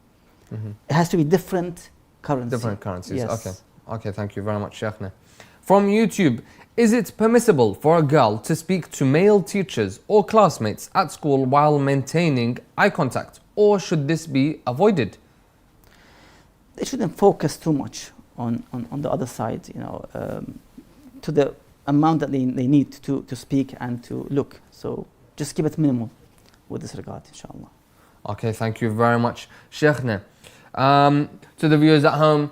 It has to be different currency.
Different currencies.
Yes.
Okay. Okay, thank you very much, Sheikhna. From YouTube, is it permissible for a girl to speak to male teachers or classmates at school while maintaining eye contact, or should this be avoided?
They shouldn't focus too much on the other side, you know, to the amount that they need to speak and to look. So just keep it minimal with this regard, inshallah.
Okay, thank you very much, Sheikhna. To the viewers at home,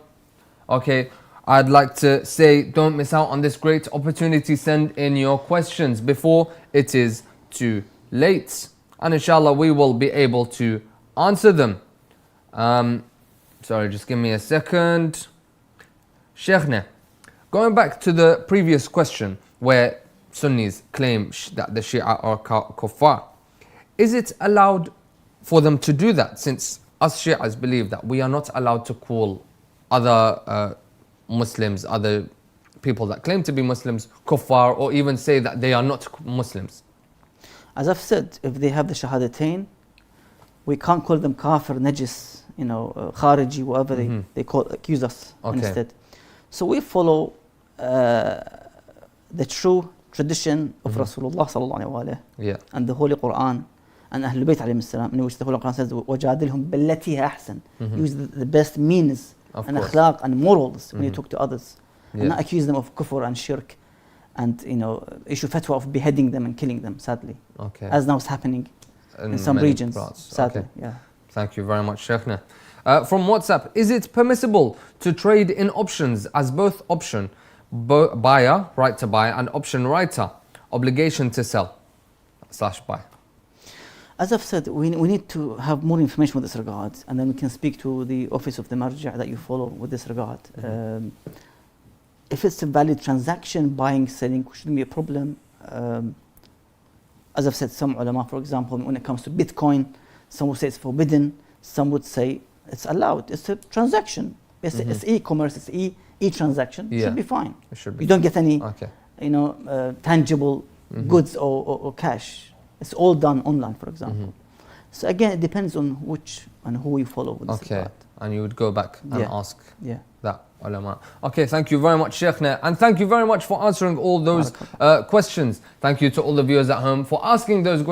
okay, I'd like to say don't miss out on this great opportunity. Send in your questions before it is too late. And inshallah, we will be able to answer them. Sorry, just give me a second. Sheikhna, going back to the previous question where Sunnis claim that the Shia are kuffar, is it allowed for them to do that, since us Shias believe that we are not allowed to call other Muslims, other people that claim to be Muslims, kuffar, or even say that they are not Muslims?
As I've said, if they have the shahadatain, we can't call them kafir, najis, you know, khariji, whatever they accuse us instead. So we follow the true tradition of Rasulullah sallallahu alaihi wasallam and the Holy Quran and Ahlul Bayt alayhim salam, in which the Holy Quran says, وَجَادِلْهُمْ بِالَّتِي هِيَ أَحْسَنُ. Use the best means and akhlaq and morals when you talk to others, and not accuse them of kufr and shirk, and you know, issue fatwa of beheading them and killing them, sadly, as now is happening in some regions, sadly.
Thank you very much, Sheikhna. From WhatsApp, is it permissible to trade in options as both option buyer, right to buy, and option writer, obligation to sell / buy?
As I've said, we need to have more information with this regard, and then we can speak to the office of the marājiʿ that you follow with this regard. If it's a valid transaction, buying, selling shouldn't be a problem. As I've said, some ulama, for example, when it comes to Bitcoin, some would say it's forbidden, some would say it's allowed. It's a transaction. It's e-commerce, it's e-transaction. It should be fine.
It should be.
You don't get any, you know, tangible goods or cash. It's all done online, for example. So again, it depends on which and who you follow with this regard.
And you would go back and ask that ulama. Okay, thank you very much, Sheikhna, and thank you very much for answering all those questions. Thank you to all the viewers at home for asking those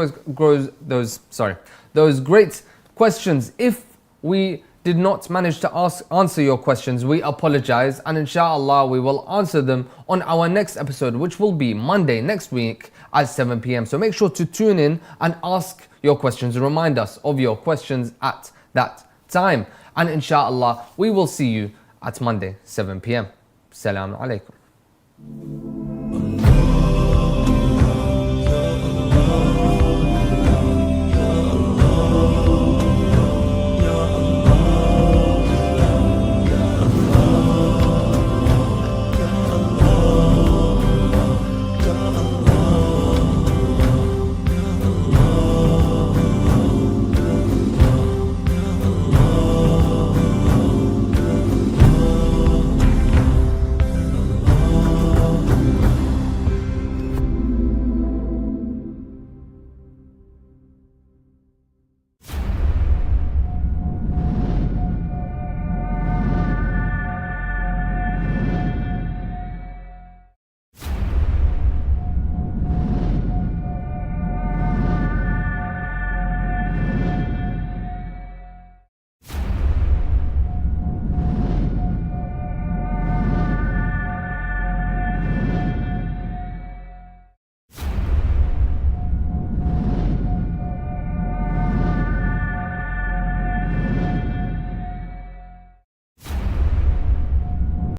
great questions. If we did not manage to answer your questions, we apologize, and inshallah we will answer them on our next episode, which will be Monday next week at 7 p.m. So make sure to tune in and ask your questions. Remind us of your questions at that time, and inshallah we will see you at Monday 7 p.m. Assalamu alaikum.